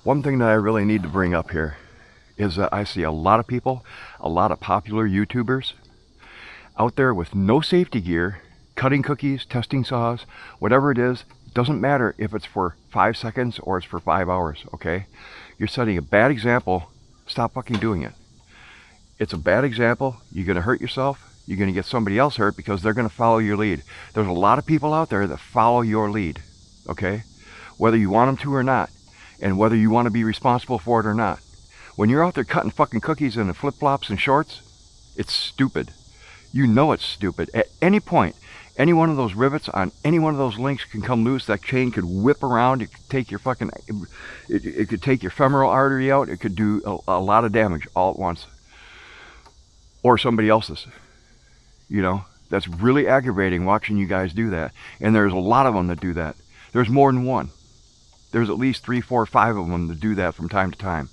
One thing that I really need to bring up here is that I see a lot of people, a lot of popular YouTubers out there with no safety gear, cutting cookies, testing saws, whatever it is. Doesn't matter if it's for 5 seconds or it's for 5 hours, okay? You're setting a bad example. Stop fucking doing it. It's a bad example. You're going to hurt yourself. You're going to get somebody else hurt because they're going to follow your lead. There's a lot of people out there that follow your lead, okay? Whether you want them to or not, and whether you want to be responsible for it or not. When you're out there cutting fucking cookies in the flip-flops and shorts, it's stupid. You know it's stupid. At any point, any one of those rivets on any one of those links can come loose. That chain could whip around. It could take your fucking, it could take your femoral artery out. It could do a lot of damage all at once. Or somebody else's. You know, that's really aggravating watching you guys do that. And there's a lot of them that do that. There's more than one. There's at least 3, 4, 5 of them that do that from time to time.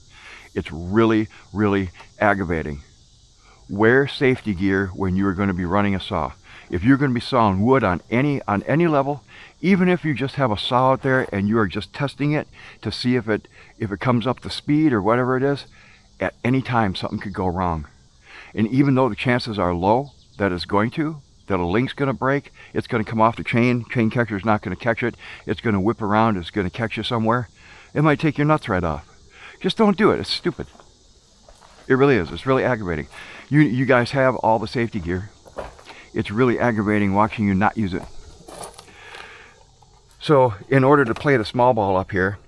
It's really, really aggravating. Wear safety gear when you're going to be running a saw. If you're going to be sawing wood on any level, even if you just have a saw out there and you are just testing it to see if it comes up to speed or whatever it is, at any time something could go wrong. And even though the chances are low that it's going to, that a link's going to break, it's going to come off the chain catcher's not going to catch it, it's going to whip around, it's going to catch you somewhere, it might take your nuts right off. Just don't do it. It's stupid. It really is. It's really aggravating. You guys have all the safety gear. It's really aggravating watching you not use it. So in order to play the small ball up here,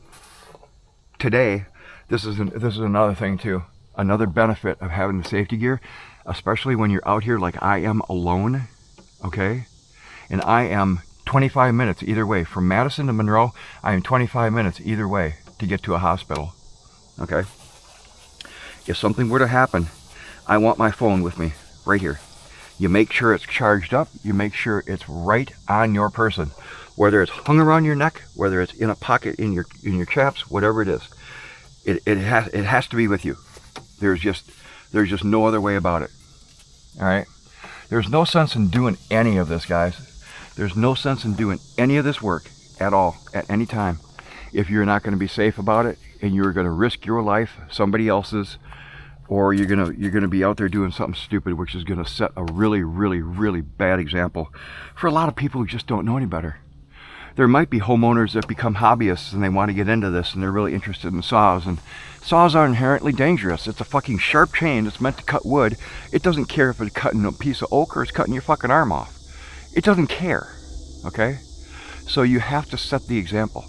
today, this is another thing too. Another benefit of having the safety gear, especially when you're out here like I am alone, okay? And I am 25 minutes either way. From Madison to Monroe, I am 25 minutes either way to get to a hospital, okay? If something were to happen, I want my phone with me right here. You make sure it's charged up. You make sure it's right on your person. Whether it's hung around your neck, whether it's in a pocket in your chaps, whatever it is, it has to be with you. There's just no other way about it. All right? There's no sense in doing any of this, guys. There's no sense in doing any of this work at all, at any time, if you're not going to be safe about it and you're going to risk your life, somebody else's, or you're gonna be out there doing something stupid, which is going to set a really, really, really bad example for a lot of people who just don't know any better. There might be homeowners that become hobbyists and they want to get into this and they're really interested in saws, and saws are inherently dangerous. It's a fucking sharp chain that's meant to cut wood. It doesn't care if it's cutting a piece of oak or it's cutting your fucking arm off. It doesn't care, okay? So you have to set the example,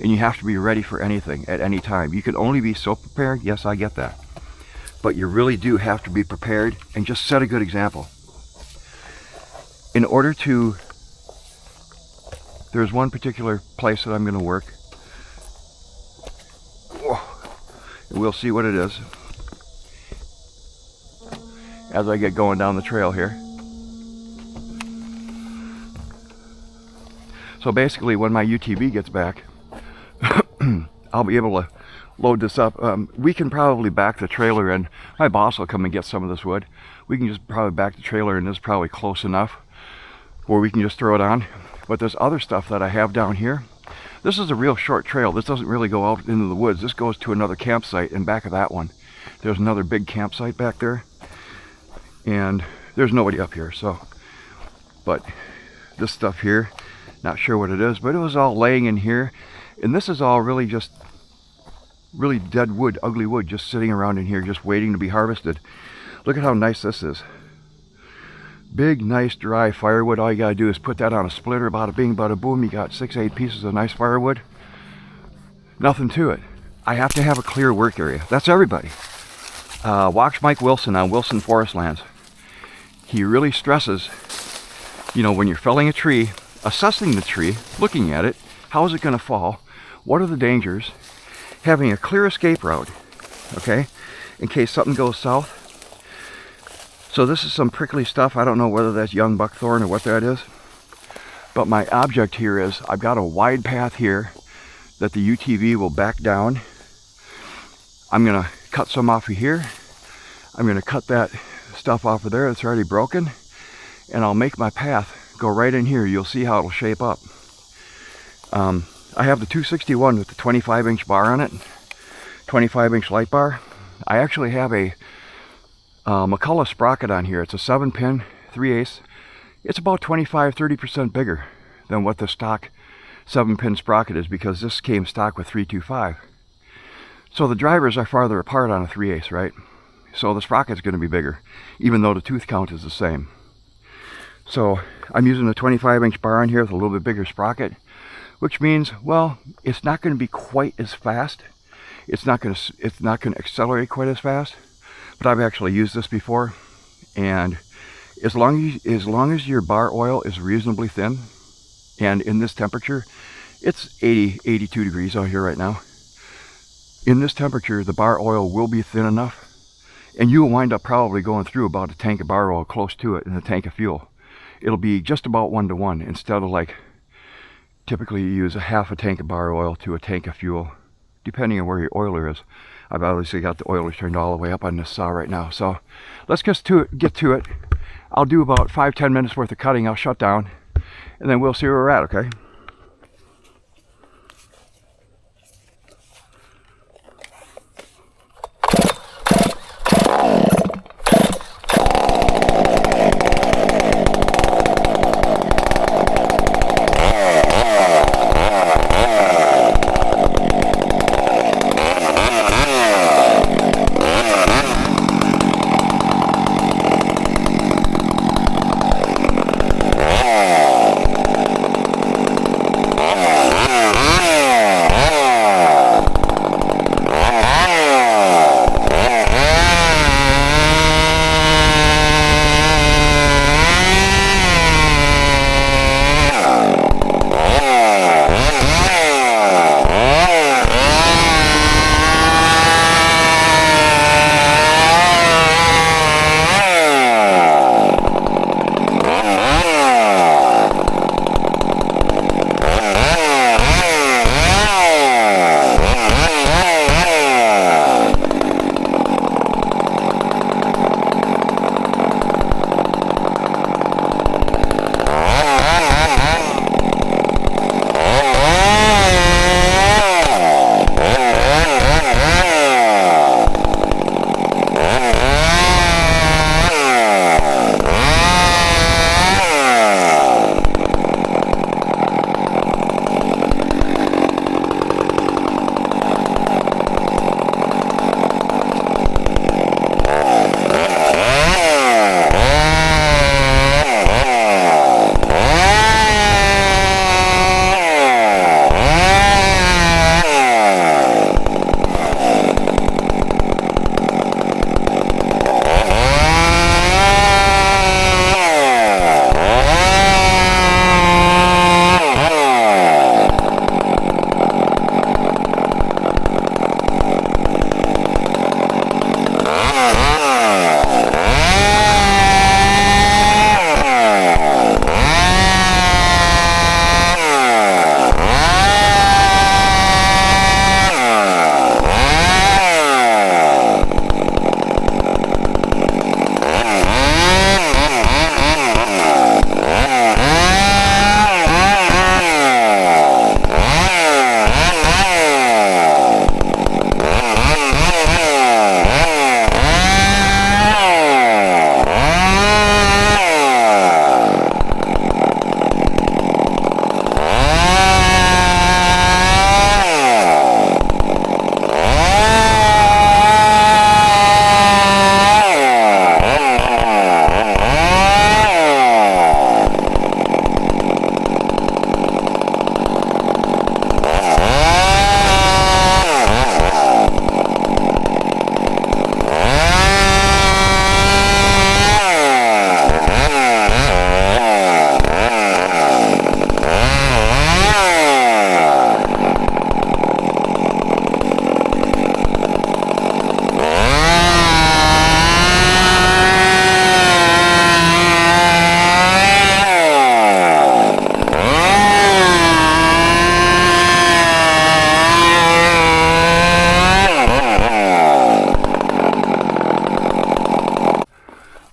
and you have to be ready for anything at any time. You can only be so prepared. Yes, I get that. But you really do have to be prepared and just set a good example. In order to, there's one particular place that I'm going to work. And we'll see what it is as I get going down the trail here. So basically, when my UTV gets back, I'll be able to load this up. We can probably back the trailer in. My boss will come and get some of this wood. We can just probably back the trailer in. This is probably close enough where we can just throw it on. But there's other stuff that I have down here. This is a real short trail. This doesn't really go out into the woods. This goes to another campsite in back of that one. There's another big campsite back there. And there's nobody up here, so. But this stuff here, not sure what it is, but it was all laying in here. And this is all really just really dead wood, ugly wood, just sitting around in here, just waiting to be harvested. Look at how nice this is. Big, nice, dry firewood. All you gotta do is put that on a splitter, bada bing, bada boom. You got 6, 8 pieces of nice firewood. Nothing to it. I have to have a clear work area. That's everybody. Watch Mike Wilson on Wilson Forest Lands. He really stresses, you know, when you're felling a tree, assessing the tree, looking at it, how is it gonna fall? What are the dangers? Having a clear escape route, okay, in case something goes south. So this is some prickly stuff. I don't know whether that's young buckthorn or what that is, but my object here is I've got a wide path here that the UTV will back down. I'm gonna cut some off of here. I'm gonna cut that stuff off of there that's already broken, and I'll make my path go right in here. You'll see how it'll shape up. I have the 261 with the 25-inch bar on it. 25-inch light bar. I actually have a McCullough sprocket on here. It's a 7-pin 3/8. It's about 25-30% bigger than what the stock 7-pin sprocket is, because this came stock with 325. So the drivers are farther apart on a 3/8, right? So the sprocket's going to be bigger, even though the tooth count is the same. So I'm using a 25-inch bar on here with a little bit bigger sprocket, which means, well, it's not going to be quite as fast. It's not going to accelerate quite as fast. But I've actually used this before, and as long as your bar oil is reasonably thin, and in this temperature, it's 82 degrees out here right now. In this temperature, the bar oil will be thin enough, and you will wind up probably going through about a tank of bar oil close to it in a tank of fuel. It'll be just about 1-to-1 instead of like typically you use a half a tank of bar oil to a tank of fuel, depending on where your oiler is. I've obviously got the oiler turned all the way up on this saw right now. So let's get to it. I'll do about 5-10 minutes worth of cutting. I'll shut down, and then we'll see where we're at, okay?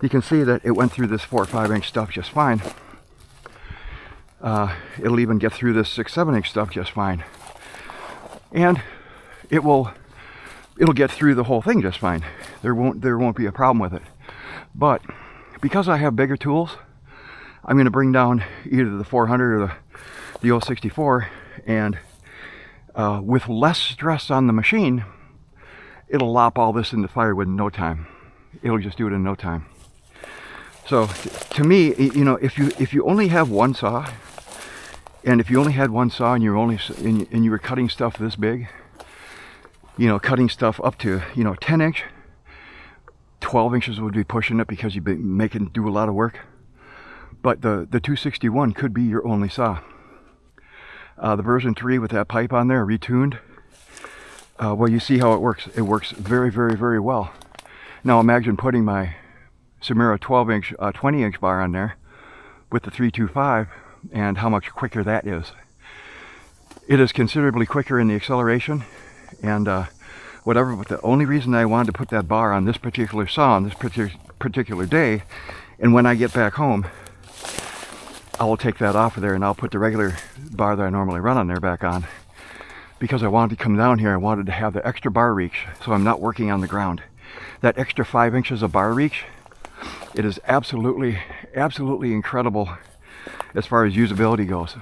you can see that it went through this 4 or 5 inch stuff just fine. It'll even get through this 6, 7 inch stuff just fine. And it will it'll get through the whole thing just fine. There won't be a problem with it. But because I have bigger tools, I'm going to bring down either the 400 or the 064, and with less stress on the machine, it'll lop all this into firewood in no time. It'll just do it in no time. So to me, you know, if you only have one saw, and if you only had one saw and you were cutting stuff this big, you know, cutting stuff up to, you know, 10 inch, 12 inches would be pushing it because you'd be do a lot of work. But the 261 could be your only saw. The version 3 with that pipe on there, retuned, well, you see how it works. It works very, very, very well. Now imagine putting my Samira 20 inch bar on there with the 325 and how much quicker that is. It is considerably quicker in the acceleration and whatever, but the only reason I wanted to put that bar on this particular saw on this particular day, and when I get back home, I will take that off of there and I'll put the regular bar that I normally run on there back on, because I wanted to come down here. I wanted to have the extra bar reach, so I'm not working on the ground. That extra 5 inches of bar reach, it is absolutely, absolutely incredible as far as usability goes.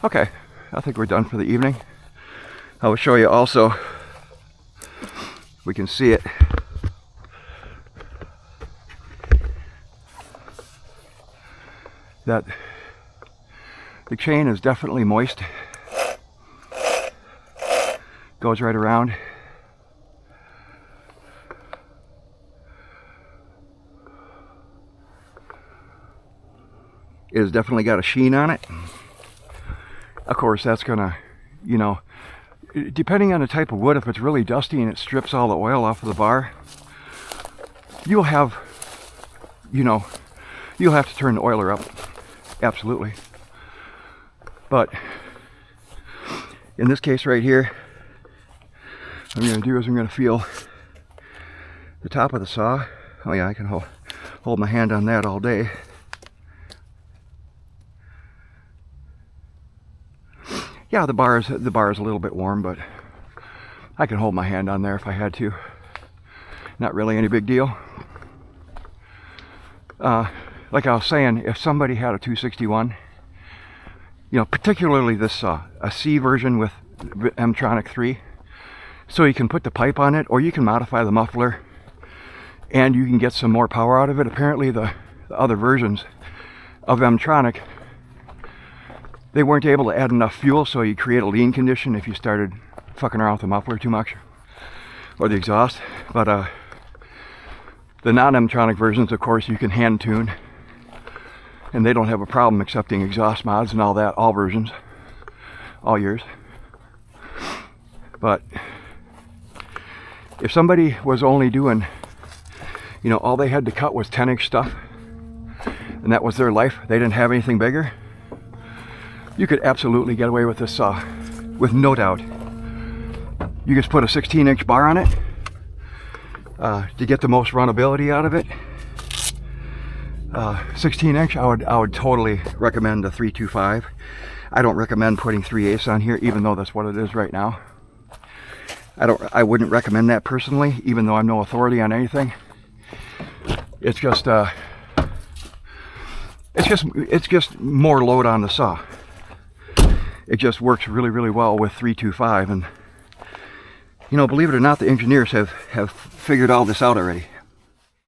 Okay, I think we're done for the evening. I will show you also, we can see it, that the chain is definitely moist. Goes right around. It has definitely got a sheen on it. Of course, that's gonna, you know, depending on the type of wood, if it's really dusty and it strips all the oil off of the bar, you'll have, you know, you'll have to turn the oiler up. Absolutely. But in this case right here, what I'm gonna do is I'm gonna feel the top of the saw. Oh yeah, I can hold my hand on that all day. Yeah, the bar is a little bit warm, but I can hold my hand on there if I had to. Not really any big deal. Like I was saying, if somebody had a 261, you know, particularly this saw, a C version with M-Tronic 3, so you can put the pipe on it, or you can modify the muffler, and you can get some more power out of it. Apparently the other versions of M-Tronic, they weren't able to add enough fuel, so you create a lean condition if you started fucking around with the muffler too much, or the exhaust. But the non-M-Tronic versions, of course, you can hand tune, and they don't have a problem accepting exhaust mods and all that, all versions, all years. But if somebody was only doing, you know, all they had to cut was 10-inch stuff, and that was their life, they didn't have anything bigger, you could absolutely get away with this saw, with no doubt. You just put a 16-inch bar on it to get the most runnability out of it. 16-inch, I would totally recommend a 325. I don't recommend putting 3/8 on here, even though that's what it is right now. I wouldn't recommend that personally, even though I'm no authority on anything. It's just more load on the saw. It just works really, really well with 325, and you know, believe it or not, the engineers have figured all this out already.